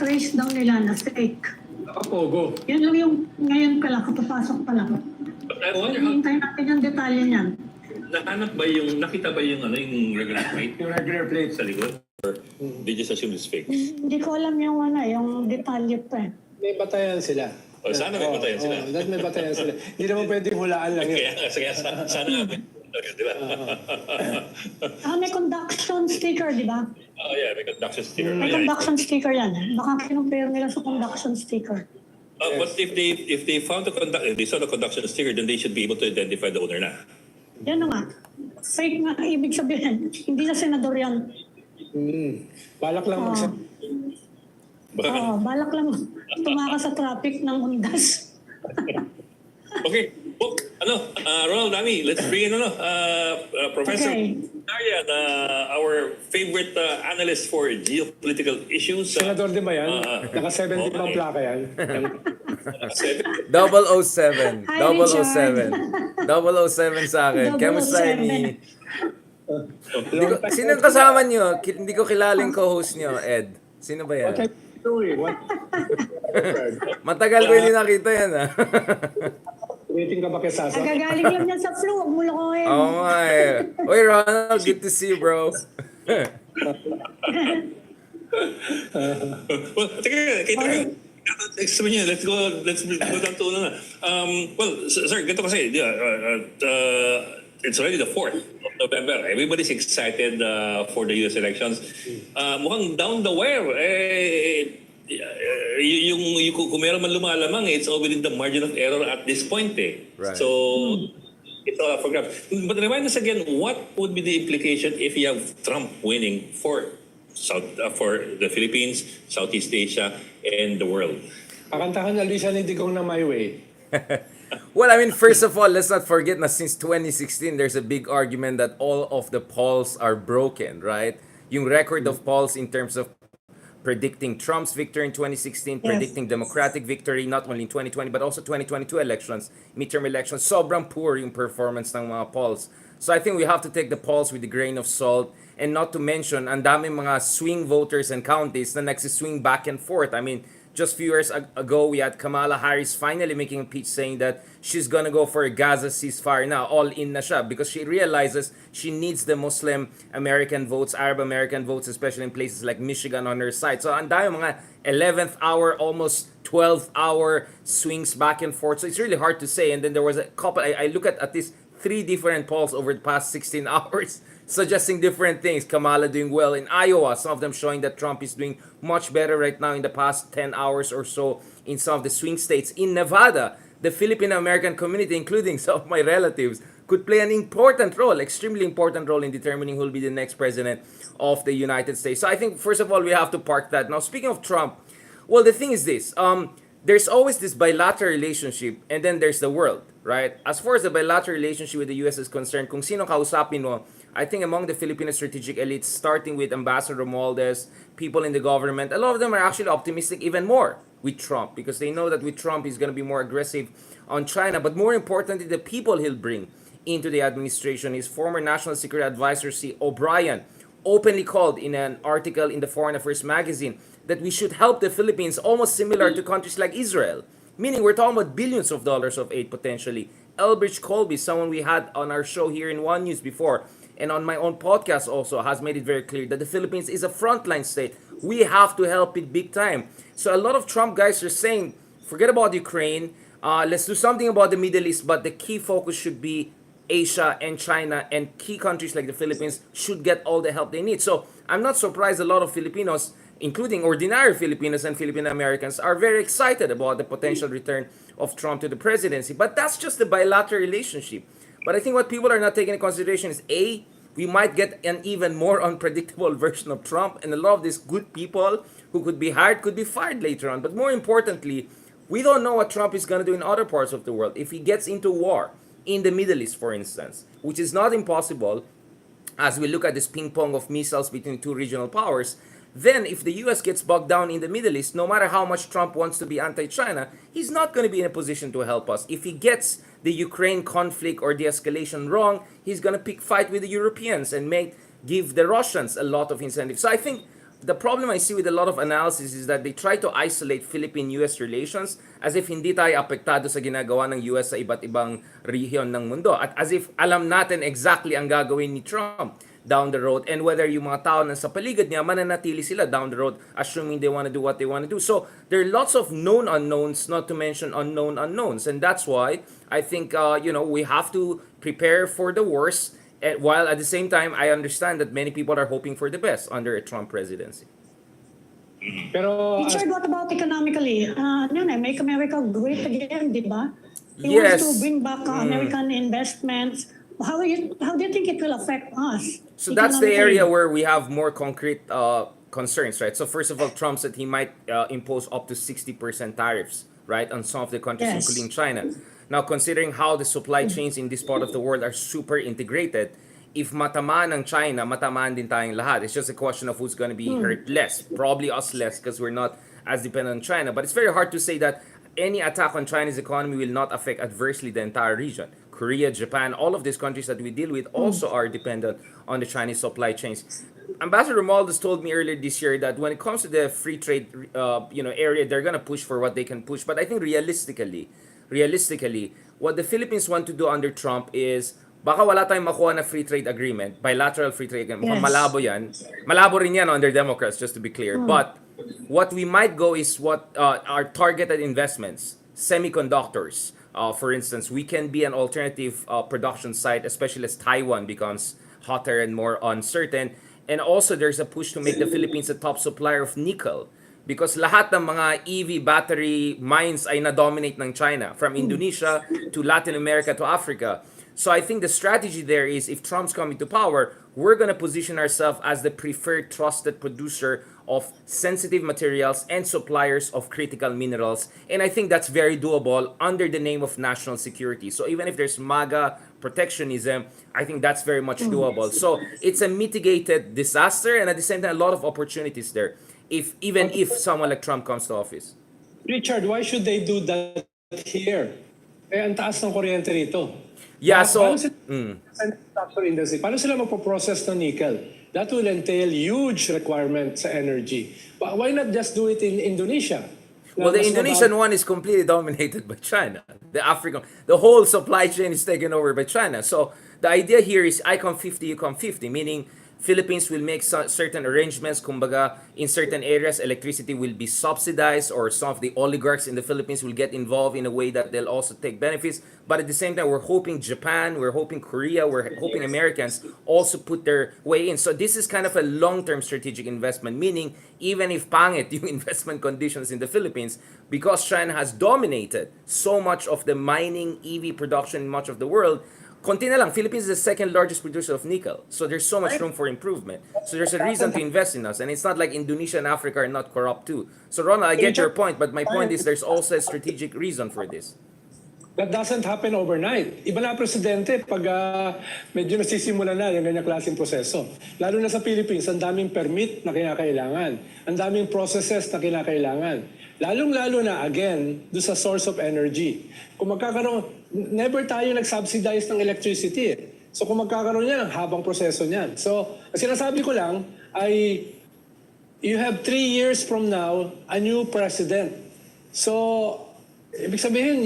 trace daw nila na fake. Nakapogo. Yan lang yung ngayon pa lang, kapapasok pa lang. But I wonder how, Hintayin natin yung detalye niyan. nakita ba yung regular plate? Yung regular plate. Sa likod? Or they just assume it's fake? Hindi ko alam yung detalye pa eh. May batayan sila. O, sana may batayan sila. That may batayan sila. Hindi naman pwedeng hulaan lang yun. Kaya sana nga may. Di ba? May conduction sticker, di ba? Oh yeah, may conduction sticker. May conduction sticker yan. Baka kinumpare nila sa conduction sticker. But if they found if they saw the conduction sticker, then they should be able to identify the owner na. Yan na nga. Fake nga, ibig sabihin. Hindi na senador yan. Balak lang Balak lang tumakas sa traffic ng undas. Okay. Well, Ronald, Dami, let's bring in Professor Okay. Aryan, our favorite analyst for geopolitical issues. Senador din ba yan? Naka-70 bang plaka yan? 007. Hi, 007 sa akin. Kamusta 007. ni... Sino kasama nyo? Hindi ko kilala yung co-host nyo, Ed. Sino ba yan? What are you doing? Matagal ko hindi nakita yan, ha? Waiting ka ba kay Sasa? Nagagaling lang yan sa flu. Huwag mo lokohin. Oo nga eh. Uy, Ronald, good to see you, bro. Well, sabi niya, let's go down to sir, ganito kasi, it's already the 4th of November. Everybody's excited for the US elections. Mukhang down the wire, kung meron man lumalamang, it's all within the margin of error at this point. Right. So, it's all up for grabs. But remind us again, what would be the implication if you have Trump winning for the Philippines, Southeast Asia, and the world? Pakantahan na Luisa ni Digong na my way. Well, I mean, first of all, let's not forget na since 2016, there's a big argument that all of the polls are broken, right? Yung record of polls in terms of predicting Trump's victory in 2016, predicting Democratic victory not only in 2020 but also 2022 elections, midterm elections, sobrang poor yung performance ng mga polls. So I think we have to take the polls with a grain of salt, and not to mention, ang daming mga swing voters and counties na nagsiswing back and forth. I mean, just few years ago, we had Kamala Harris finally making a pitch saying that she's gonna go for a Gaza ceasefire now, all in na siya, because she realizes she needs the Muslim American votes, Arab American votes, especially in places like Michigan on her side. So ang dami mga 11th hour, almost 12th hour swings back and forth. So it's really hard to say. And then there was a couple, I look at least 3 different polls over the past 16 hours suggesting different things. Kamala doing well in Iowa, some of them showing that Trump is doing much better right now in the past 10 hours or so in some of the swing states. In Nevada, the Filipino-American community, including some of my relatives, could play an important role, extremely important role in determining who will be the next president of the United States. So I think, first of all, we have to park that. Now, speaking of Trump, well, the thing is this. There's always this bilateral relationship, and then there's the world, right? As far as the bilateral relationship with the U.S. is concerned, kung sino kausapin mo, I think among the Filipino strategic elites, starting with Ambassador Romualdez, people in the government, a lot of them are actually optimistic even more with Trump, because they know that with Trump, he's going to be more aggressive on China. But more importantly, the people he'll bring into the administration. His former National Security Advisor, C. O'Brien, openly called in an article in the Foreign Affairs magazine that we should help the Philippines almost similar to countries like Israel. Meaning we're talking about billions of dollars of aid potentially. Elbridge Colby, someone we had on our show here in One News before, and on my own podcast also, has made it very clear that the Philippines is a frontline state. We have to help it big time. So a lot of Trump guys are saying, forget about Ukraine, let's do something about the Middle East, but the key focus should be Asia and China, and key countries like the Philippines should get all the help they need. So I'm not surprised a lot of Filipinos, including ordinary Filipinos and Filipino Americans, are very excited about the potential return of Trump to the presidency. But that's just a bilateral relationship. But I think what people are not taking into consideration is A, we might get an even more unpredictable version of Trump, and a lot of these good people who could be hired could be fired later on. But more importantly, we don't know what Trump is going to do in other parts of the world. If he gets into war in the Middle East, for instance, which is not impossible, as we look at this ping pong of missiles between two regional powers, then if the US gets bogged down in the Middle East, no matter how much Trump wants to be anti-China, he's not going to be in a position to help us. If he gets the Ukraine conflict or de-escalation wrong, he's going to pick fight with the Europeans and give the Russians a lot of incentive. So I think the problem I see with a lot of analysis is that they try to isolate Philippine-US relations as if hindi tayo apektado sa ginagawa ng US sa iba't ibang rehiyon ng mundo. At as if alam natin exactly ang gagawin ni Trump down the road, and whether yung mga tao na sa paligid niya mananatili sila down the road assuming they want to do what they want to do. So there are lots of known unknowns, not to mention unknown unknowns, and that's why I think we have to prepare for the worst, while at the same time I understand that many people are hoping for the best under a Trump presidency. Pero Richard, what about economically? Make America great again, di ba? He Yes. wants to bring back American investments. How do you think it will affect us? So that's the economically? area where we have more concrete concerns, right? So first of all, Trump said he might impose up to 60% tariffs, right, on some of the countries, Yes. including China. Now, considering how the supply chains in this part of the world are super integrated, if matamaan ng China, matamaan din tayong lahat. It's just a question of who's going to be hurt less. Probably us less because we're not as dependent on China. But it's very hard to say that any attack on China's economy will not affect adversely the entire region. Korea, Japan, all of these countries that we deal with also are dependent on the Chinese supply chains. Ambassador Romualdez told me earlier this year that when it comes to the free trade area, they're going to push for what they can push. But I think realistically, what the Philippines want to do under Trump is baka wala tayong makuha na free trade agreement, bilateral free trade agreement. Yes. Malabo yan. Malabo rin yan under Democrats, just to be clear. But what we might go is what are targeted investments, semiconductors. For instance, we can be an alternative production site, especially as Taiwan becomes hotter and more uncertain. And also, there's a push to make the Philippines a top supplier of nickel. Because lahat ng mga EV battery mines ay na-dominate ng China, from Indonesia to Latin America to Africa. So I think the strategy there is, if Trump's coming to power, we're going to position ourselves as the preferred trusted producer of sensitive materials and suppliers of critical minerals. And I think that's very doable under the name of national security. So even if there's MAGA protectionism, I think that's very much doable. So it's a mitigated disaster, and at the same time, a lot of opportunities there, even if someone like Trump comes to office. Richard, why should they do that here? Ang taas ng kuryente rito. Yeah, so... Paano sila magpo-process ng nickel? That will entail huge requirements sa energy. But why not just do it in Indonesia? Well, the Indonesian one is completely dominated by China. The whole supply chain is taken over by China. So the idea here is I come 50, you come 50, meaning Philippines will make certain arrangements. Kumbaga, in certain areas, electricity will be subsidized, or some of the oligarchs in the Philippines will get involved in a way that they'll also take benefits. But at the same time, we're hoping Japan, we're hoping Korea, we're hoping Americans also put their way in. So this is kind of a long-term strategic investment, meaning even if pangit yung investment conditions in the Philippines, because China has dominated so much of the mining EV production in much of the world, konti na lang, Philippines is the second largest producer of nickel. So there's so much room for improvement. So there's a reason to invest in us. And it's not like Indonesia and Africa are not corrupt too. So Ronald, I get your point, but my point is there's also a strategic reason for this. That doesn't happen overnight. Iba na presidente pag medyo nasisimula na yung ganyang klaseng proseso. Lalo na sa Philippines, ang daming permit na kinakailangan. Ang daming processes na kinakailangan. Lalong-lalo na, again, do sa source of energy. Kung magkakaroon, never tayo nag-subsidize ng electricity. So kung magkakaroon yan, habang proseso niyan. So, sinasabi ko lang ay you have 3 years from now, a new president. So, ibig sabihin,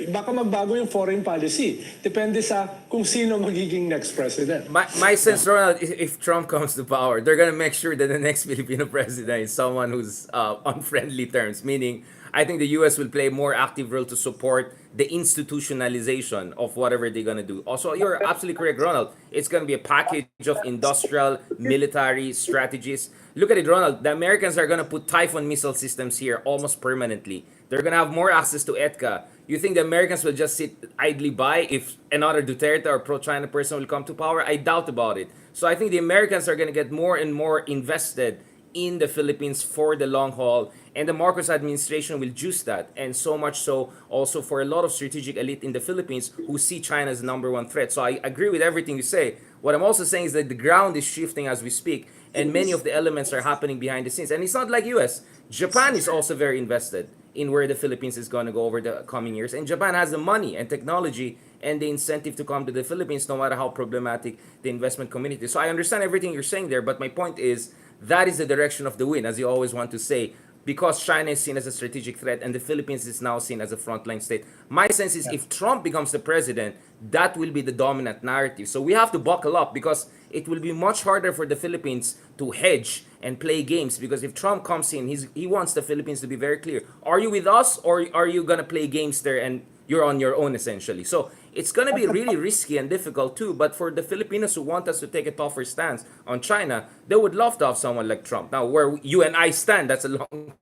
baka magbago yung foreign policy. Depende sa kung sino magiging next president. My sense, Ronald, if Trump comes to power, they're gonna make sure that the next Filipino president is someone who's on friendly terms. Meaning, I think the U.S. will play a more active role to support the institutionalization of whatever they're gonna do. Also, you're absolutely correct, Ronald. It's gonna be a package of industrial, military strategies. Look at it, Ronald. The Americans are gonna put Typhoon missile systems here almost permanently. They're gonna have more access to EDCA. You think the Americans will just sit idly by if another Duterte or pro-China person will come to power? I doubt about it. So I think the Americans are going to get more and more invested in the Philippines for the long haul. And the Marcos administration will juice that. And so much so also for a lot of strategic elite in the Philippines who see China as the number one threat. So I agree with everything you say. What I'm also saying is that the ground is shifting as we speak. And many of the elements are happening behind the scenes. And it's not like US. Japan is also very invested in where the Philippines is going to go over the coming years. And Japan has the money and technology and the incentive to come to the Philippines no matter how problematic the investment community is. So I understand everything you're saying there, but my point is that is the direction of the wind, as you always want to say, because China is seen as a strategic threat and the Philippines is now seen as a frontline state. My sense is if Trump becomes the president, that will be the dominant narrative. So we have to buckle up because it will be much harder for the Philippines to hedge and play games, because if Trump comes in, he wants the Philippines to be very clear. Are you with us, or are you going to play games there and you're on your own essentially? So it's going to be really risky and difficult too. But for the Filipinos who want us to take a tougher stance on China, they would love to have someone like Trump. Now, where you and I stand, that's a long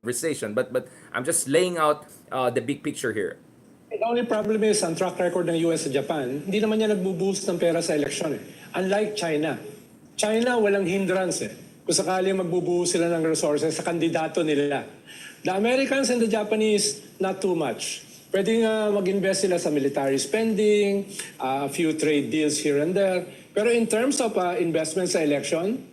conversation. But I'm just laying out the big picture here. The only problem is, ang track record ng US sa Japan, hindi naman niya nagbo-boost ng pera sa eleksyon. Unlike China. China, walang hindrance. Kung sakali magbubuhos sila ng resources sa kandidato nila. The Americans and the Japanese, not too much. Pwedeng mag-invest sila sa military spending, a few trade deals here and there. Pero in terms of investment sa election,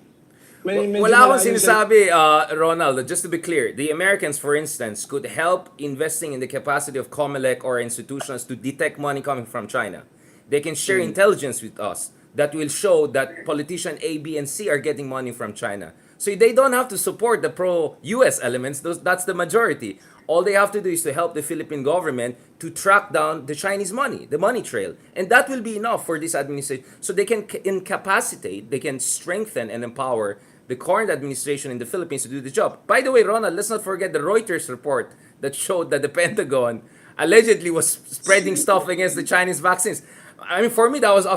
wala akong sinasabi, Ronald. Just to be clear, the Americans, for instance, could help investing in the capacity of COMELEC or institutions to detect money coming from China. They can share intelligence with us that will show that politician A, B, and C are getting money from China. So they don't have to support the pro-US elements. That's the majority. All they have to do is to help the Philippine government to track down the Chinese money, the money trail. And that will be enough for this administration. So they can incapacitate, they can strengthen and empower the current administration in the Philippines to do the job. By the way, Ronald, let's not forget the Reuters report that showed that the Pentagon allegedly was spreading stuff against the Chinese vaccines. I mean, for me, that was,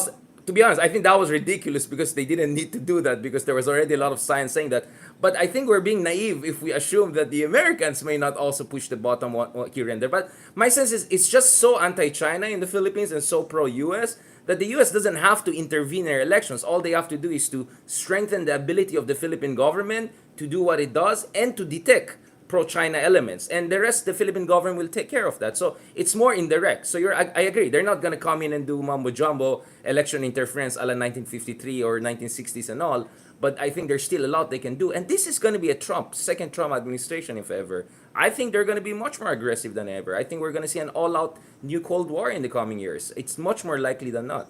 to be honest, I think that was ridiculous because they didn't need to do that because there was already a lot of science saying that. But I think we're being naive if we assume that the Americans may not also push the bottom here and there. But my sense is it's just so anti-China in the Philippines and so pro-US that the US doesn't have to intervene in their elections. All they have to do is to strengthen the ability of the Philippine government to do what it does and to detect pro-China elements. And the rest, the Philippine government will take care of that. So it's more indirect. So I agree. They're not going to come in and do mumbo-jumbo election interference a la 1953 or 1960s and all. But I think there's still a lot they can do. And this is going to be a second Trump administration, if ever. I think they're going to be much more aggressive than ever. I think we're going to see an all-out new Cold War in the coming years. It's much more likely than not.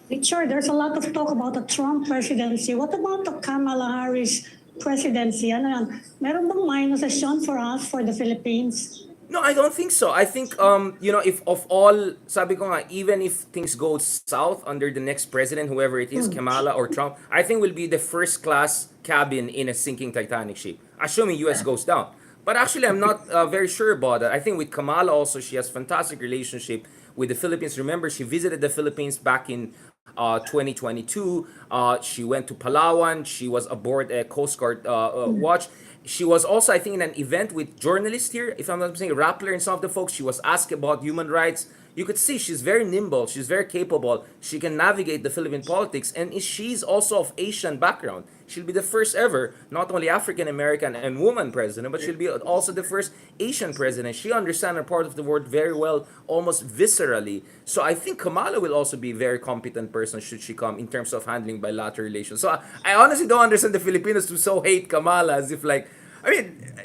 Richard, there's a lot of talk about the Trump presidency. What about the Kamala Harris presidency? Ano yan? Meron bang minuses yun for us, for the Philippines? No, I don't think so. I think, if of all, sabi ko nga, even if things go south under the next president, whoever it is, Kamala or Trump, I think will be the first class cabin in a sinking Titanic ship, assuming US goes down. But actually, I'm not very sure about that. I think with Kamala also, she has fantastic relationship with the Philippines. Remember, she visited the Philippines back in 2022. She went to Palawan. She was aboard a Coast Guard watch. She was also, I think, in an event with journalists here, if I'm not mistaken, Rappler and some of the folks. She was asked about human rights. You could see she's very nimble. She's very capable. She can navigate the Philippine politics. And she's also of Asian background. She'll be the first ever, not only African-American and woman president, but she'll be also the first Asian president. She understands her part of the world very well, almost viscerally. So I think Kamala will also be a very competent person should she come in terms of handling bilateral relations. So I honestly don't understand the Filipinos who so hate Kamala as if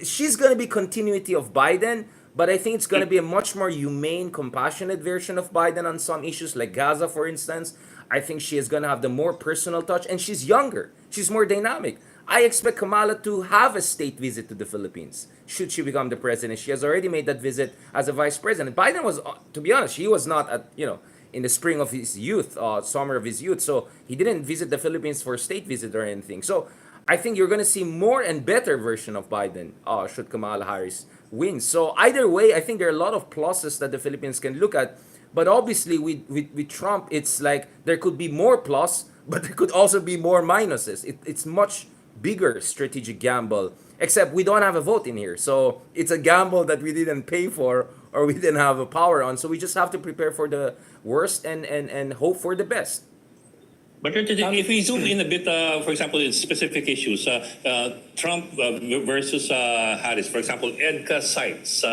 she's going to be continuity of Biden, but I think it's going to be a much more humane, compassionate version of Biden on some issues like Gaza, for instance. I think she is going to have the more personal touch, and she's younger. She's more dynamic. I expect Kamala to have a state visit to the Philippines should she become the president. She has already made that visit as a vice president. Biden was, to be honest, he was not in the spring of his youth, summer of his youth, so he didn't visit the Philippines for a state visit or anything. So I think you're going to see more and better version of Biden should Kamala Harris win. So either way, I think there are a lot of pluses that the Philippines can look at. But obviously, with Trump, it's like there could be more plus, but there could also be more minuses. It's much bigger strategic gamble, except we don't have a vote in here. So it's a gamble that we didn't pay for or we didn't have a power on. So we just have to prepare for the worst and hope for the best. But if we zoom in a bit, for example, in specific issues, Trump versus Harris, for example, EDCA sites.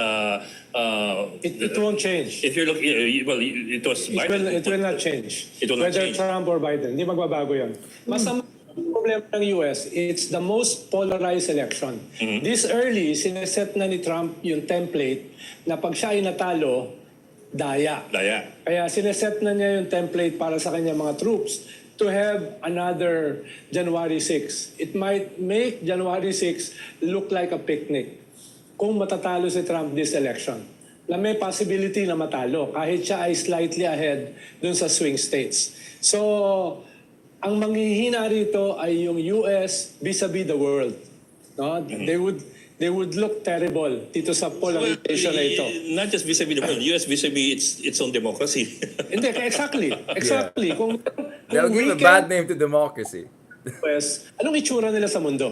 It won't change. If you're looking, well, it was Biden. It will not change. It will not Whether change. Trump or Biden, hindi magbabago yun. Masama problema ng US, it's the most polarized election. This early, sineset na ni Trump yung template na pag siya ay natalo, daya. Daya. Kaya sineset na niya yung template para sa kanyang mga troops to have another January 6. It might make January 6 look like a picnic kung matatalo si Trump this election. Na may possibility na matalo kahit siya ay slightly ahead dun sa swing states. So, ang manghihina rito ay yung US vis-a-vis the world. No? They would look terrible dito sa polarization na ito. Not just vis-a-vis the world, US vis-a-vis its own democracy. Hindi, exactly. Kung They'll give a bad name to democracy. US, anong itsura nila sa mundo?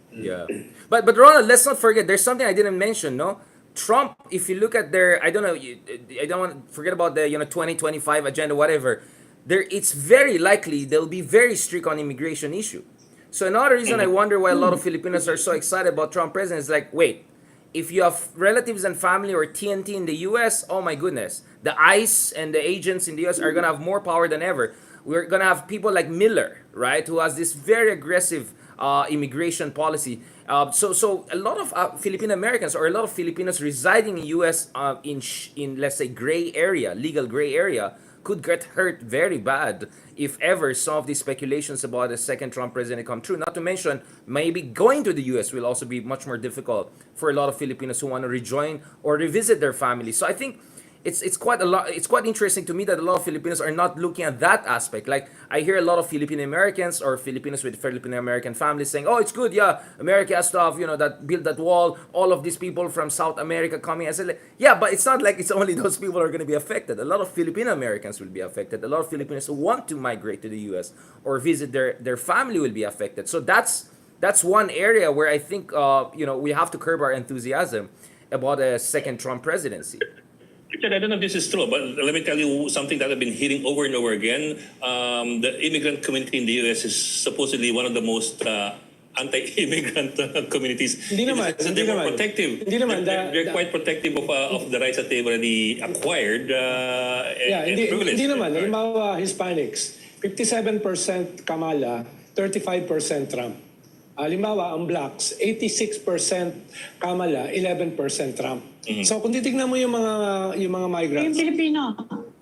Yeah. But Ronald, let's not forget, there's something I didn't mention, no? Trump, if you look at their, I don't know, I don't want to forget about the 2025 agenda, whatever. It's very likely they'll be very strict on immigration issue. So another reason I wonder why a lot of Filipinos are so excited about Trump president is like, wait, if you have relatives and family or TNT in the US, oh my goodness, the ICE and the agents in the US are gonna have more power than ever. We're gonna have people like Miller, right, who has this very aggressive immigration policy. So a lot of Filipino Americans or a lot of Filipinos residing in US in let's say gray area, legal gray area, could get hurt very bad if ever some of these speculations about a second Trump president come true. Not to mention, maybe going to the US will also be much more difficult for a lot of Filipinos who want to rejoin or revisit their families. So I think it's quite a lot. It's quite interesting to me that a lot of Filipinos are not looking at that aspect. Like I hear a lot of Filipino Americans or Filipinos with Filipino American families saying, "Oh, it's good, yeah, America has to have, that build that wall. All of these people from South America coming." I said, like, yeah, but it's not like it's only those people who are going to be affected. A lot of Filipino Americans will be affected. A lot of Filipinos who want to migrate to the U.S. or visit their family will be affected. So that's one area where I think we have to curb our enthusiasm about a second Trump presidency. Richard, I don't know if this is true, but let me tell you something that I've been hearing over and over again. The immigrant community in the U.S. is supposedly one of the most anti-immigrant communities. Hindi naman. They're more protective. Hindi naman. They're quite protective of the rights that they've already acquired and privileged. Hindi naman. Halimbawa, Hispanics, 57% Kamala, 35% Trump. Halimbawa, ang blacks, 86% Kamala, 11% Trump. So kung titignan mo yung mga migrants. Yung Filipino.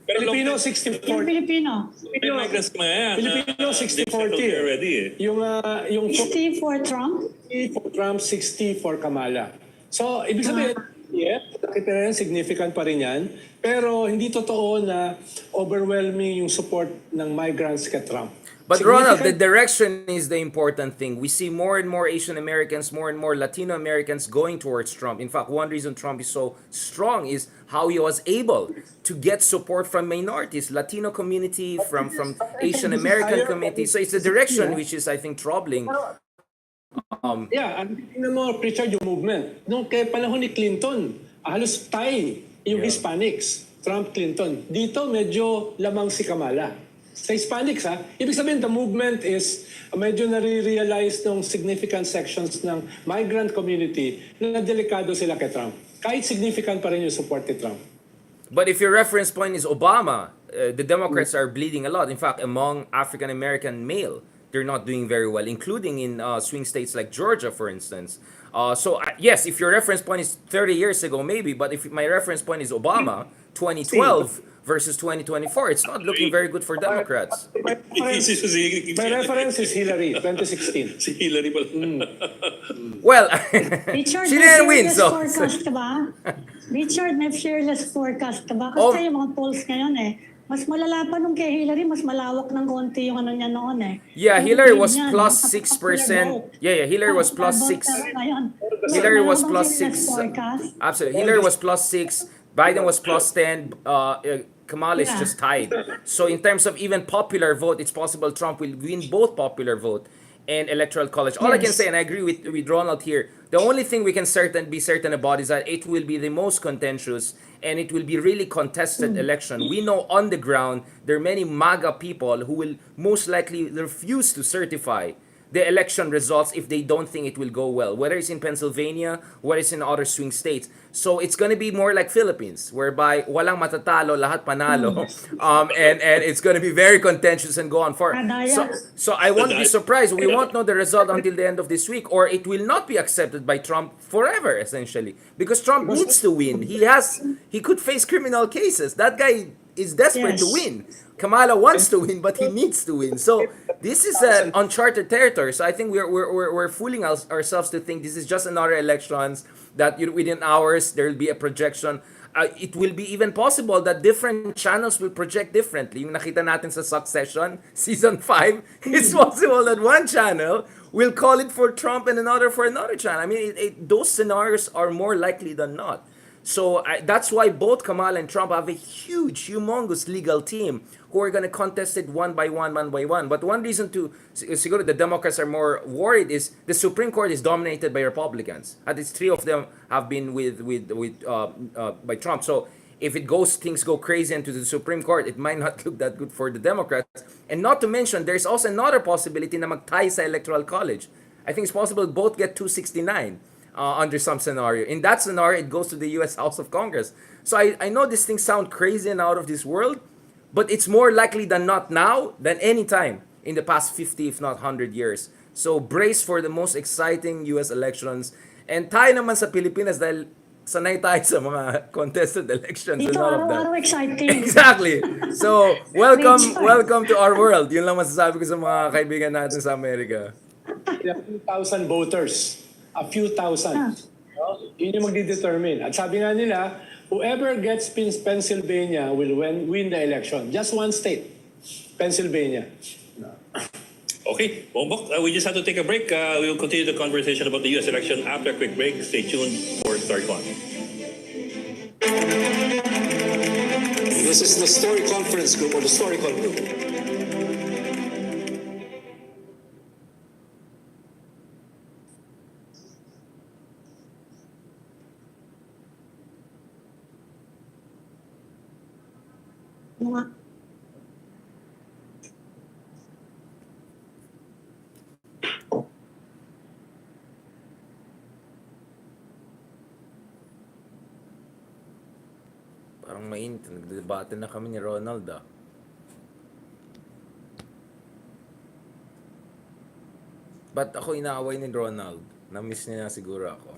Filipino, Yung 60-40. Filipino. May migrants mga yan. Filipino, They've settled 60-40. there already. Yung 60 for Trump. 40 for Trump, 60 for Kamala. So, ibig sabihin, yeah, nakita rin, significant pa rin yan. Pero hindi totoo na overwhelming yung support ng migrants kay Trump. But Ronald, the direction is the important thing. We see more and more Asian Americans, more and more Latino Americans going towards Trump. In fact, one reason Trump is so strong is how he was able to get support from minorities, Latino community, from Asian American community. So it's a direction which is, I think, troubling. Ang tingnan mo, Richard, yung movement. Nung kay panahon ni Clinton, halos tie yung Hispanics, Trump-Clinton. Dito, medyo lamang si Kamala. Sa Hispanics, ibig sabihin, the movement is medyo nare-realize ng significant sections ng migrant community na delikado sila kay Trump. Kahit significant pa rin yung support ni Trump. But if your reference point is Obama, the Democrats are bleeding a lot. In fact, among African-American male, they're not doing very well, including in swing states like Georgia, for instance. Yes, if your reference point is 30 years ago, maybe, but if my reference point is Obama, 2012 versus 2024, it's not looking very good for Democrats. My reference is Hillary, 2016. Si Hillary pala. Well, Richard, she may didn't win, fearless so... forecast ka ba? Richard, may fearless forecast ka ba? Kasi yung mga polls ngayon mas malala pa nung kay Hillary, mas malawak ng konti yung ano niya noon Yeah, Hillary was Yan, plus popular 6%. Yeah, Hillary was plus 6. Hillary was plus 6. Absolutely. Hillary was plus 6. Biden was plus 10. Kamala is just tied. So in terms of even popular vote, it's possible Trump will win both popular vote and electoral college. All I can say, and I agree with Ronald here, the only thing we can be certain about is that it will be the most contentious and it will be really contested election. We know on the ground there are many MAGA people who will most likely refuse to certify the election results if they don't think it will go well, whether it's in Pennsylvania, whether it's in other swing states. So it's going to be more like Philippines, whereby walang matatalo, lahat panalo, and it's going to be very contentious and go on for. So I won't be surprised. We won't know the result until the end of this week, or it will not be accepted by Trump forever, essentially, because Trump needs to win. He could face criminal cases. That guy is desperate to Yes. win. Kamala wants to win, but he needs to win. So this is an uncharted territory. So I think we're fooling ourselves to think this is just another elections that within hours there will be a projection. It will be even possible that different channels will project differently. Yung nakita natin sa Succession, Season 5, it's possible that one channel will call it for Trump and another for another channel. I mean, those scenarios are more likely than not. So that's why both Kamala and Trump have a huge, humongous legal team who are going to contest it one by one, one by one. But one reason to siguro the Democrats are more worried is the Supreme Court is dominated by Republicans. At least three of them have been with by Trump. So if things go crazy into the Supreme Court, it might not look that good for the Democrats. And not to mention, there's also another possibility na mag-tie sa Electoral College. I think it's possible both get 269. Under some scenario. In that scenario, it goes to the U.S. House of Congress. So I know these things sound crazy and out of this world, but it's more likely than not now than any time in the past 50, if not 100 years. So brace for the most exciting U.S. elections. And tayo naman sa Pilipinas dahil sanay tayo sa mga contested elections and Dito all of that. araw-araw exciting. Exactly. So, welcome Great start. welcome to our world. Yun lang masasabi ko sa mga kaibigan natin sa Amerika. A few thousand voters. A few thousand. No? Yun yung magdidetermine. At sabi nga nila, whoever gets Pennsylvania will win the election. Just one state. Pennsylvania. Okay, Bongbok, we just have to take a break. We will continue the conversation about the U.S. election after a quick break. Stay tuned for Story Con. This is the Story Conference Group or the Storycon Group. Mga Parang mainit. Nagdebate na kami ni Ronald ah. Ba't ako inaaway ni Ronald? Na-miss niya na siguro ako.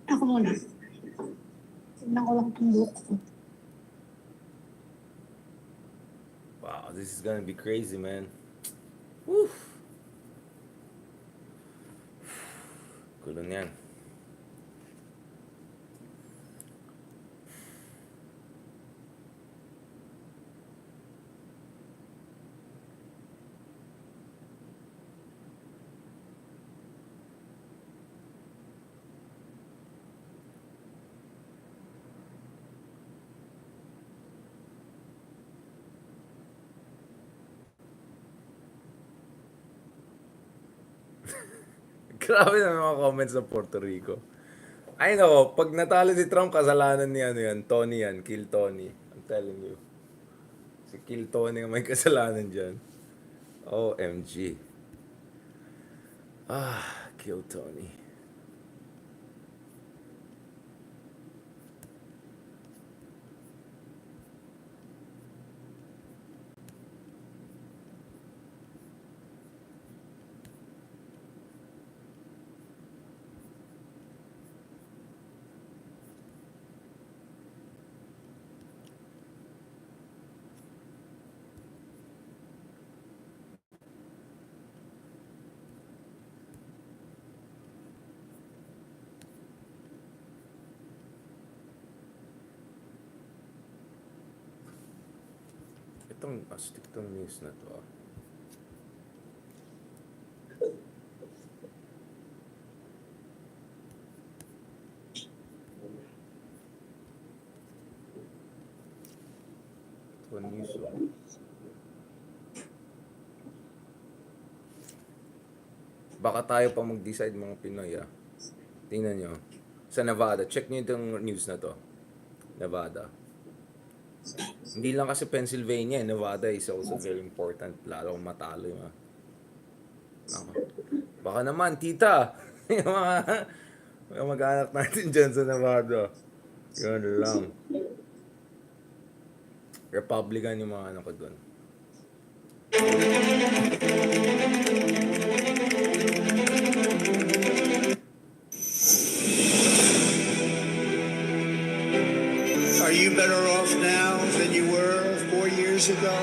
ako muna. Tignan ko lang itong buhok ko. Wow, this is gonna be crazy, man. Woo! Gulo niyan. Grabe na mga comments sa Puerto Rico. Ay nako, pag natalo si Trump, kasalanan ni ano yan, Tony yan, Kill Tony. I'm telling you. Si Kill Tony ang may kasalanan dyan. OMG. Kill Tony. Itong astig tong news na to. Ito news Baka tayo pa mag-decide mga Pinoy Tingnan nyo. Sa Nevada, check nyo itong news na to. Nevada. Hindi lang kasi Pennsylvania, Nevada is also very important. Lalo kung matalo yung baka naman, tita, yung mga mag-anak natin dyan sa Nevada. Yun lang. Republican yung mga ano ko dun. years ago.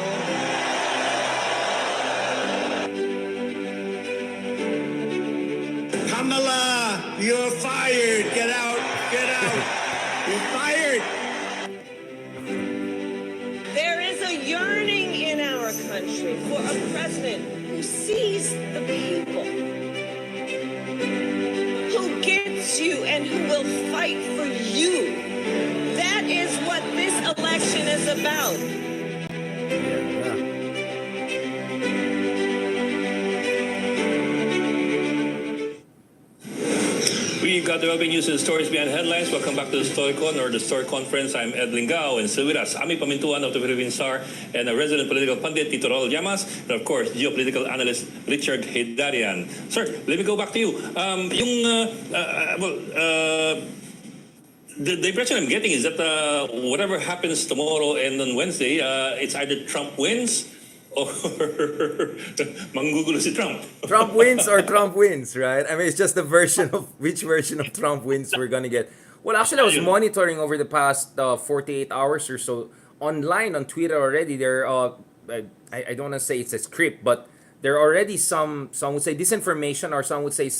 Kamala, you're fired. Get out. Get out. You're fired. There is a yearning in our country for a president who sees the people, who gets you and who will fight for you. That is what this election is about. We've got developing news and stories behind headlines. Welcome back to the StoryCon or the Story Conference. I'm Ed Lingao, and still with us, Ami Pamintuan of the Philippine Star, and a resident political pundit, Tito Raul Llamas, and of course, geopolitical analyst Richard Heydarian. Sir, let me go back to you. The impression I'm getting is that whatever happens tomorrow and on Wednesday, it's either Trump wins or manggugulo si Trump. Trump wins or Trump wins, right? I mean, it's just the version of which version of Trump wins we're gonna get. Well, actually, I was monitoring over the past 48 hours or so online on Twitter already. There, I don't want to say it's a script, but there are already some would say disinformation, or some would say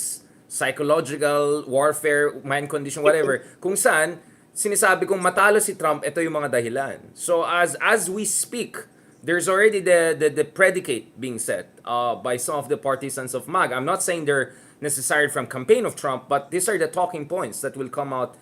psychological warfare, mind condition, whatever. Kung saan sinasabi kong matalo si Trump, ito yung mga dahilan. So as we speak, there's already the predicate being set by some of the partisans of MAG. I'm not saying they're necessary from campaign of Trump, but these are the talking points that will come out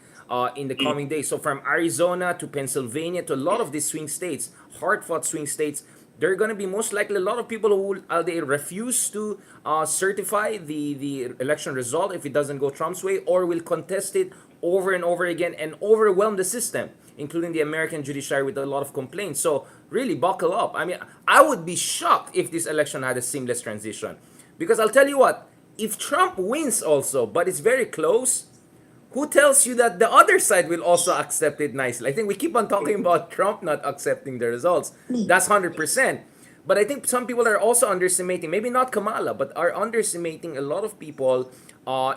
in the coming days. So from Arizona to Pennsylvania to a lot of these swing states, hard-fought swing states, there are going to be most likely a lot of people who will they refuse to certify the election result if it doesn't go Trump's way, or will contest it over and over again and overwhelm the system, including the American judiciary, with a lot of complaints. So really buckle up. I mean, I would be shocked if this election had a seamless transition. Because I'll tell you what, if Trump wins also, but it's very close, who tells you that the other side will also accept it nicely? I think we keep on talking about Trump not accepting the results. That's 100%. But I think some people are also underestimating, maybe not Kamala, but are underestimating a lot of people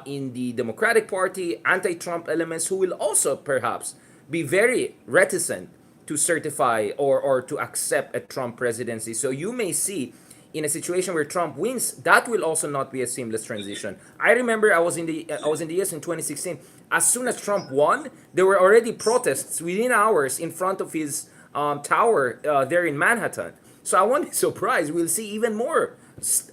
in the Democratic Party, anti-Trump elements, who will also perhaps be very reticent to certify or to accept a Trump presidency. So you may see in a situation where Trump wins, that will also not be a seamless transition. I remember I was in the US in 2016. As soon as Trump won, there were already protests within hours in front of his tower there in Manhattan. So I won't be surprised. We'll see even more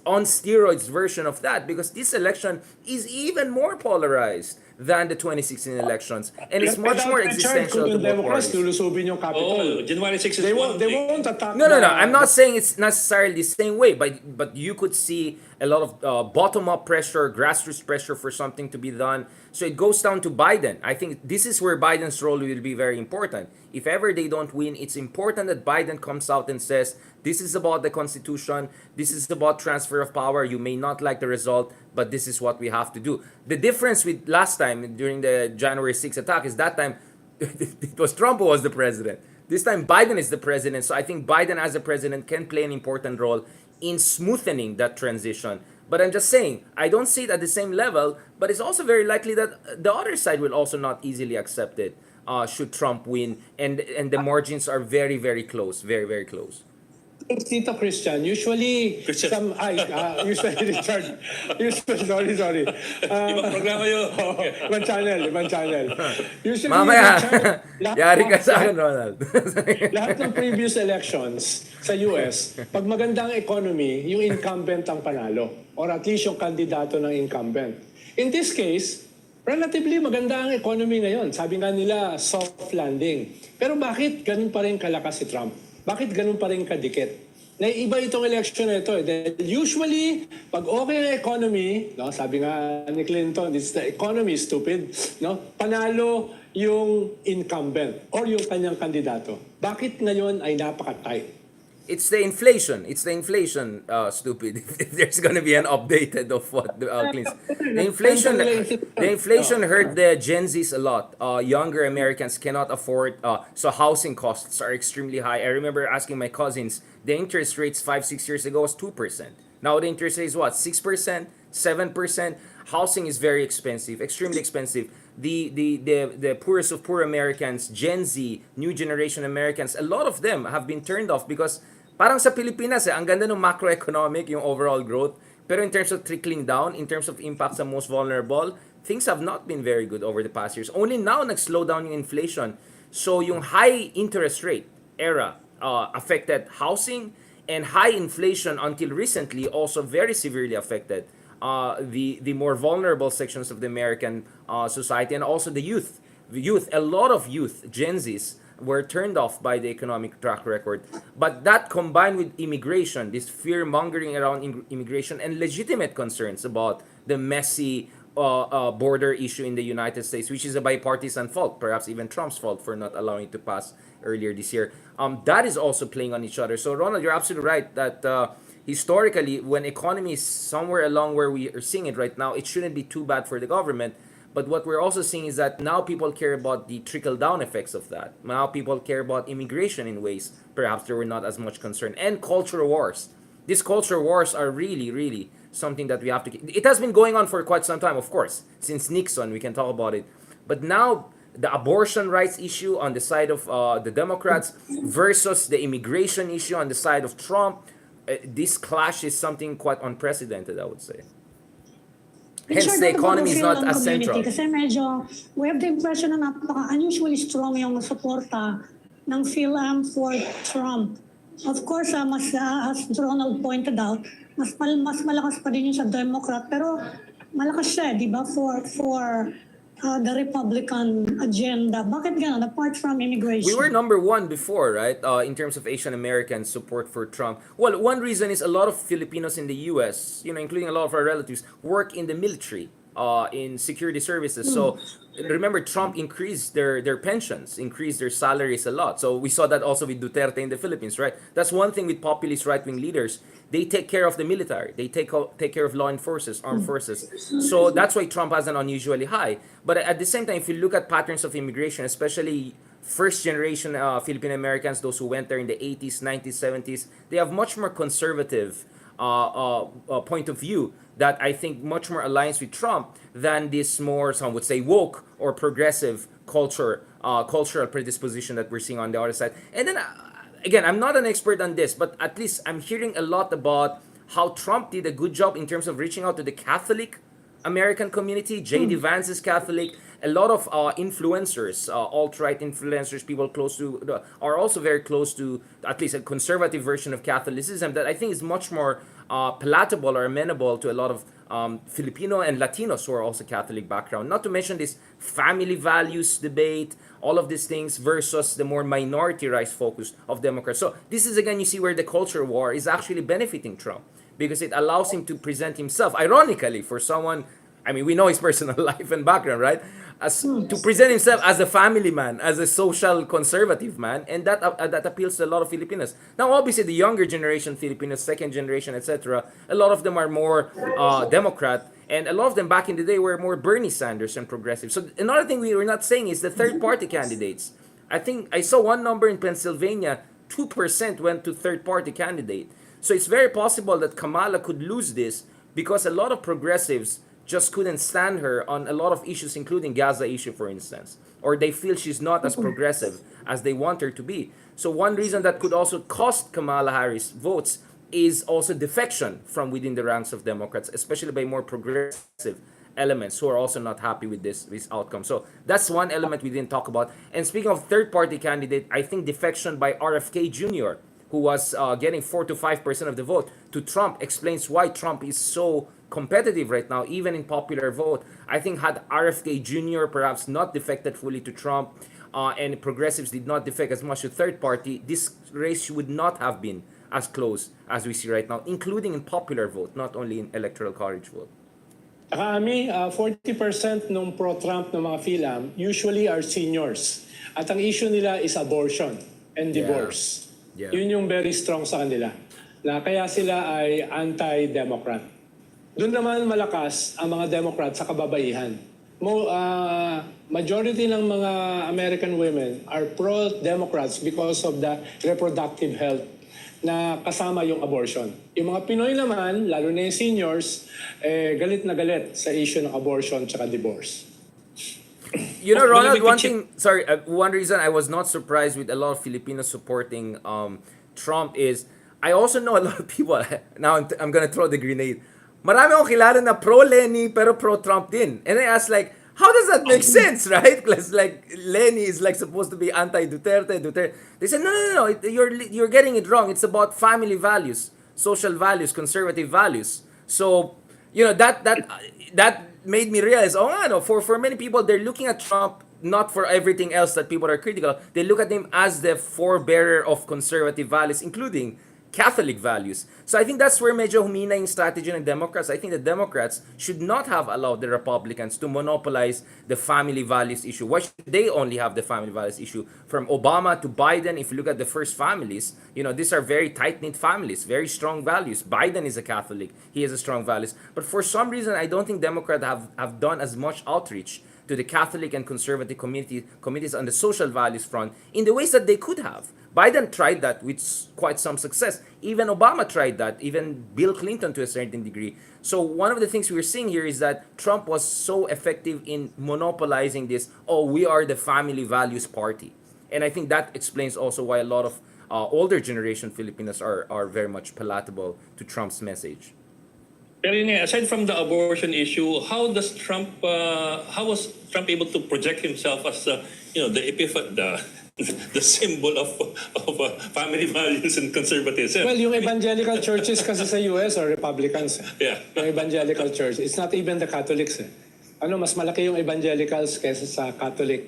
on steroids version of that, because this election is even more polarized than the 2016 elections, and it's much more existential to both parties. January 6th is They one thing. won't attack. No. I'm not saying it's necessarily the same way, but you could see a lot of bottom-up pressure, grassroots pressure for something to be done. So it goes down to Biden. I think this is where Biden's role will be very important. If ever they don't win, it's important that Biden comes out and says, this is about the Constitution, this is about transfer of power, you may not like the result, but this is what we have to do. The difference with last time, during the January 6th attack, is that time it was Trump who was the president. This time Biden is the president, so I think Biden as a president can play an important role in smoothing that transition. But I'm just saying, I don't see it at the same level, but it's also very likely that the other side will also not easily accept it should Trump win, and the margins are very, very close, very, very close. Tito Christian, usually Christian. usually Richard, usually, sorry. Ibang programa yun. Ibang channel. Usually, Mamaya, Richard, yari ka sa akin, Ronald. lahat ng previous elections sa US, pag magandang economy, yung incumbent ang panalo, or at least yung kandidato ng incumbent. In this case, relatively maganda ang economy ngayon. Sabi nga nila, soft landing. Pero bakit ganun pa rin kalakas si Trump? Bakit ganun pa rin kadikit? Naiiba itong election na ito. Dahil usually, pag okay ang economy, no, sabi nga ni Clinton, it's the economy, stupid, no, panalo yung incumbent or yung kanyang kandidato. Bakit ngayon ay napaka-tight? It's the inflation, stupid. If there's gonna be an updated of what the inflation hurt the Gen Zs a lot. Younger Americans cannot afford, so housing costs are extremely high. I remember asking my cousins, the interest rates 5-6 years ago was 2%. Now the interest rate is what, 6%, 7%? Housing is very expensive, extremely expensive. The poorest of poor Americans, Gen Z, new generation Americans, a lot of them have been turned off because Parang sa Pilipinas, ang ganda ng macroeconomic, yung overall growth. Pero in terms of trickling down, in terms of impact sa most vulnerable, things have not been very good over the past years. Only now nag-slow down yung inflation. So yung high interest rate era affected housing, and high inflation until recently also very severely affected the more vulnerable sections of the American society, and also the youth. A lot of youth, Gen Zs, were turned off by the economic track record. But that combined with immigration, this fear mongering around immigration, and legitimate concerns about the messy border issue in the United States, which is a bipartisan fault, perhaps even Trump's fault for not allowing it to pass earlier this year. That is also playing on each other. So, Ronald, you're absolutely right that historically, when economy is somewhere along where we are seeing it right now, it shouldn't be too bad for the government. But what we're also seeing is that now people care about the trickle-down effects of that. Now people care about immigration in ways perhaps they were not as much concerned. And culture wars. These culture wars are really, really something that we have to... It has been going on for quite some time, of course. Since Nixon, we can talk about it. But now, the abortion rights issue on the side of the Democrats versus the immigration issue on the side of Trump, this clash is something quite unprecedented, I would say. Hence, the economy is not as central. Kasi medyo, we have the impression na unusually strong yung suporta ng PhilAm for Trump. Of course, as Ronald pointed out, mas malakas pa din yung sa Democrat, pero malakas siya, di ba, for the Republican agenda. Bakit ganun, apart from immigration? We were number one before, right, in terms of Asian American support for Trump. Well, one reason is a lot of Filipinos in the U.S., including a lot of our relatives, work in the military, in security services. So remember, Trump increased their pensions, increased their salaries a lot. So we saw that also with Duterte in the Philippines, right? That's one thing with populist right-wing leaders. They take care of the military. They take care of law enforcers, armed forces. So that's why Trump has an unusually high. But at the same time, if you look at patterns of immigration, especially first-generation Filipino Americans, those who went there in the 80s, 90s, 70s, they have much more conservative point of view that I think much more aligns with Trump than this more, some would say, woke or progressive cultural predisposition that we're seeing on the other side. And then, again, I'm not an expert on this, but at least I'm hearing a lot about how Trump did a good job in terms of reaching out to the Catholic American community. J.D. Vance is Catholic. A lot of influencers, alt-right influencers, people close to, are also very close to at least a conservative version of Catholicism that I think is much more palatable or amenable to a lot of Filipino and Latinos who are also Catholic background. Not to mention this family values debate, all of these things versus the more minority rights focus of Democrats. So this is again, you see where the culture war is actually benefiting Trump because it allows him to present himself, ironically, for someone, I mean, we know his personal life and background, right? To present himself as a family man, as a social conservative man, and that appeals to a lot of Filipinos. Now, obviously, the younger generation Filipinos, second generation, etc., a lot of them are more Democrat, and a lot of them back in the day were more Bernie Sanders and progressive. So another thing we were not saying is the third-party candidates. I think I saw one number in Pennsylvania, 2% went to third-party candidate. So it's very possible that Kamala could lose this because a lot of progressives just couldn't stand her on a lot of issues, including Gaza issue, for instance. Or they feel she's not as progressive as they want her to be. So one reason that could also cost Kamala Harris votes is also defection from within the ranks of Democrats, especially by more progressive elements who are also not happy with this outcome. So that's one element we didn't talk about. And speaking of third-party candidate, I think defection by RFK Jr., who was getting 4 to 5% of the vote, to Trump explains why Trump is so competitive right now, even in popular vote. I think had RFK Jr. perhaps not defected fully to Trump and progressives did not defect as much to third party, this race would not have been as close as we see right now, including in popular vote, not only in electoral college vote. Ami, 40% ng pro-Trump ng mga PhilAm usually are seniors. At ang issue nila is abortion and divorce. Yeah. Yun yung very strong sa kanila. Na kaya sila ay anti-Democrat. Doon naman malakas ang mga Democrat sa kababaihan. Majority ng mga American women are pro-Democrats because of the reproductive health na kasama yung abortion. Yung mga Pinoy naman, lalo na yung seniors, galit na galit sa issue ng abortion at divorce. You know, Ronald, one reason I was not surprised with a lot of Filipinos supporting Trump is I also know a lot of people, now I'm gonna throw the grenade. Marami akong kilala na pro-Lenny pero pro-Trump din. And I ask like, how does that make sense, right? Because like Lenny is like supposed to be anti-Duterte, Duterte. They said, no, you're getting it wrong. It's about family values, social values, conservative values. So, that made me realize, no, for many people, they're looking at Trump not for everything else that people are critical. They look at him as the forebearer of conservative values, including Catholic values. So I think that's where medyo humina yung strategy ng Democrats. I think the Democrats should not have allowed the Republicans to monopolize the family values issue. Why should they only have the family values issue? From Obama to Biden, if you look at the first families, these are very tight-knit families, very strong values. Biden is a Catholic. He has a strong values. But for some reason, I don't think Democrats have done as much outreach to the Catholic and conservative communities on the social values front in the ways that they could have. Biden tried that with quite some success. Even Obama tried that. Even Bill Clinton to a certain degree. So one of the things we're seeing here is that Trump was so effective in monopolizing this, we are the family values party. And I think that explains also why a lot of older generation Filipinos are very much palatable to Trump's message. Pero yun nga, aside from the abortion issue, how was Trump able to project himself as the symbol of family values and conservatism? Well, yung evangelical churches kasi sa US are Republicans. Yeah. Yung evangelical church. It's not even the Catholics. Mas malaki yung evangelicals kaysa sa Catholic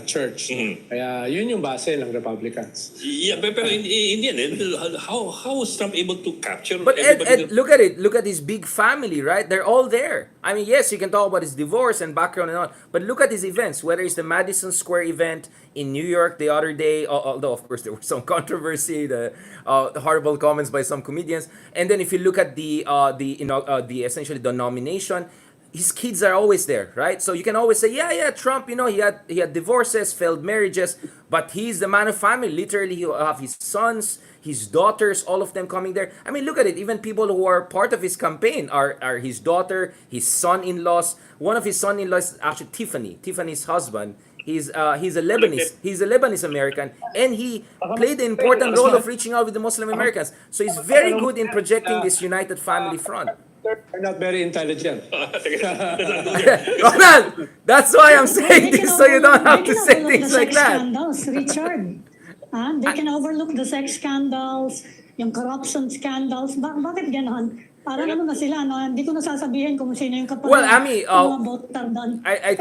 church. Kaya yun yung base ng Republicans. Yeah, pero in the end, how was Trump able to capture But everybody? Ed, look at it. Look at his big family, right? They're all there. I mean, yes, you can talk about his divorce and background and all, but look at his events. Whether it's the Madison Square event in New York the other day, although of course there was some controversy, the horrible comments by some comedians, and then if you look at the essentially the nomination. His kids are always there, right? So you can always say, yeah, Trump, he had divorces, failed marriages, but he's the man of family. Literally, he'll have his sons, his daughters, all of them coming there. I mean, look at it. Even people who are part of his campaign are his daughter, his son-in-laws. One of his son-in-laws is actually Tiffany's husband. He's a Lebanese American, and he played the important role of reaching out with the Muslim Americans. So he's very good in projecting this united family front. They're not very intelligent. Ronald, that's why I'm saying this, so you don't have to say things like that. Scandals, Richard. They can overlook the sex scandals, yung corruption scandals. Bakit ganon? Para naman na sila, hindi ko nasasabihin kung sino yung kapatid. Well, Ami, I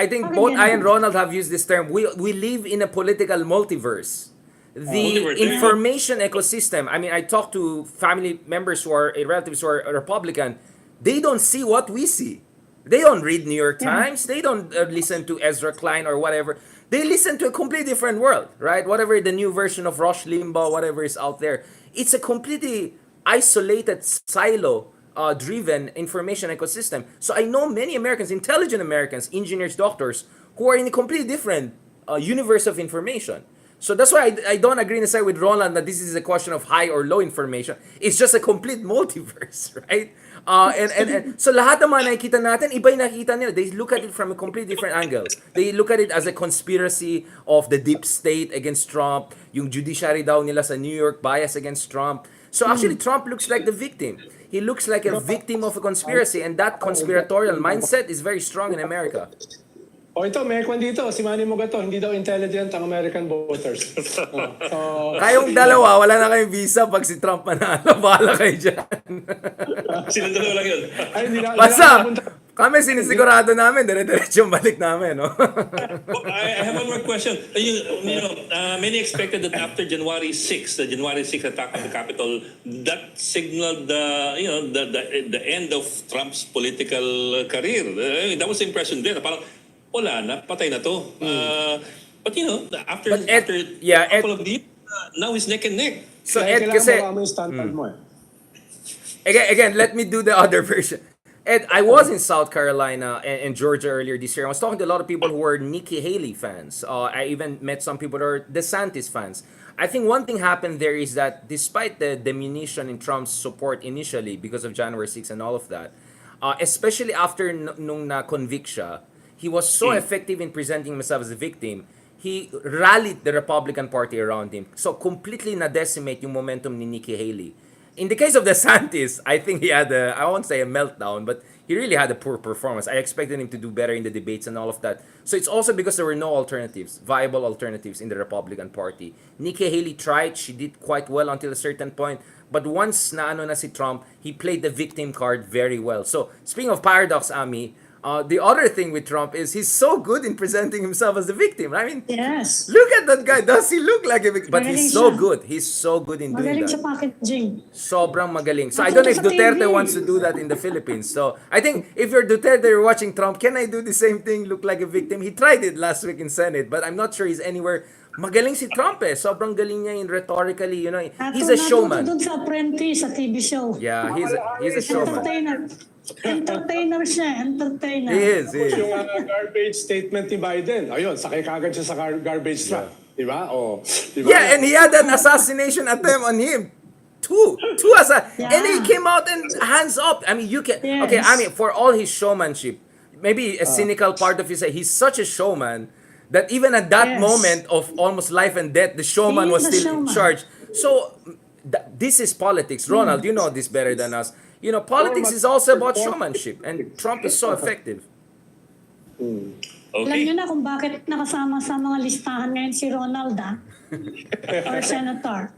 think both I and Ronald have used this term. We live in a political multiverse. The information ecosystem. I mean, I talk to family members relatives who are Republican. They don't see what we see. They don't read New York Times. They don't listen to Ezra Klein or whatever. They listen to a completely different world, right? Whatever the new version of Rush Limbaugh, whatever is out there. It's a completely isolated, silo-driven information ecosystem. So I know many Americans, intelligent Americans, engineers, doctors, who are in a completely different universe of information. So that's why I don't agree necessarily with Roland that this is a question of high or low information. It's just a complete multiverse, right? And so lahat ng mga nakikita natin, iba yung nakikita nila. They look at it from a completely different angle. They look at it as a conspiracy of the deep state against Trump, yung judiciary daw nila sa New York bias against Trump. So actually, Trump looks like the victim. He looks like a victim of a conspiracy, and that conspiratorial mindset is very strong in America. Ito, may kwan dito. Si Manny Mugato, hindi daw intelligent ang American voters. Kayong dalawa, wala na kayong visa pag si Trump manalo. Bahala kayo dyan. Silang dalawa lang yun. Basta, kami sinisigurado namin, dire-diretso yung balik namin. No? I have one more question. Many expected that after January 6, the January 6 attack on the Capitol, that signaled the end of Trump's political career. That was the impression there. Parang, wala na, patay na to. But after a couple of years, now he's neck and neck. So Ed, kasi... Again, let me do the other version. Ed, I was in South Carolina and Georgia earlier this year. I was talking to a lot of people who were Nikki Haley fans. I even met some people who are DeSantis fans. I think one thing happened there is that despite the diminution in Trump's support initially because of January 6 and all of that, especially after nung na-convict siya, he was so effective in presenting himself as a victim. he rallied the Republican Party around him. So completely na-decimate yung momentum ni Nikki Haley. In the case of DeSantis, I think he had I won't say a meltdown, but he really had a poor performance. I expected him to do better in the debates and all of that. So it's also because there were no alternatives, viable alternatives in the Republican Party. Nikki Haley tried, she did quite well until a certain point, but once na si Trump, he played the victim card very well. So speaking of paradox, Ami, the other thing with Trump is he's so good in presenting himself as the victim. I mean, Yes. look at that guy. Does he look like a victim? But he's Magaling so siya. good. He's so good in doing Magaling sa that. packaging. Sobrang magaling. So I Nakita don't know if sa Duterte TV. wants to do that in the Philippines. So I think if you're Duterte, you're watching Trump, can I do the same thing, look like a victim? He tried it last week in Senate, but I'm not sure he's anywhere. Magaling si Trump eh. Sobrang galing niya in rhetorically, you know. He's a showman. Doon sa Apprentice, sa TV show. Yeah, he's a showman. Entertainer siya, entertainer. He is. Yung garbage statement ni Biden, ayun, sakay kagad siya sa garbage truck. Di ba? O, di ba? Yeah, and he had an assassination attempt on him. Two Yeah. and he came out and hands up. I mean, you can Yes. okay. I mean, for all his showmanship, maybe a cynical part of you say he's such a showman that even at that Yes. moment of almost life and death, the showman He is was the still in showman. charge. So this is politics, Ronald. You know this better than us. You know, politics is also about showmanship, and Trump is so effective. Alam Okay. niyo na kung bakit nakasama sa mga listahan ngayon si Ronald, or Senator.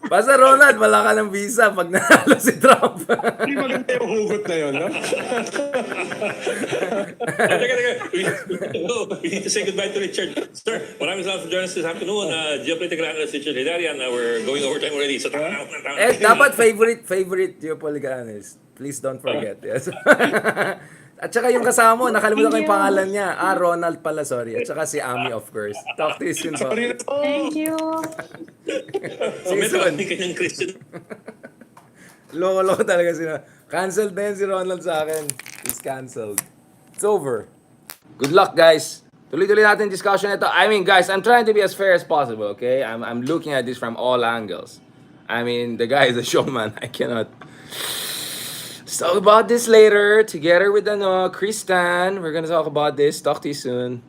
Basta Ronald, wala ka ng visa pag nanalo si Trump. Hindi maganda yung hugot na yun, no? Teka. We need to say goodbye to Richard. Sir, maraming salamat for joining us this afternoon. Geopolitical analyst Richard Hilarian. We're going overtime already. So Dapat favorite geopolitical analyst. Please don't forget. Yes. At saka yung kasama mo, nakalimutan ko yung pangalan niya. Ronald pala, sorry. At saka si Ami, of course. Talk to you soon po. Thank you. See you soon. kanyang Christian. Loko-loko talaga sila. Cancelled na yun si Ronald sa akin. He's cancelled. It's over. Good luck, guys. Tuloy-tuloy natin discussion ito. I mean, guys, I'm trying to be as fair as possible, okay? I'm looking at this from all angles. I mean, the guy is a showman. I cannot... Let's talk about this later together with Kristan. We're gonna talk about this. Talk to you soon.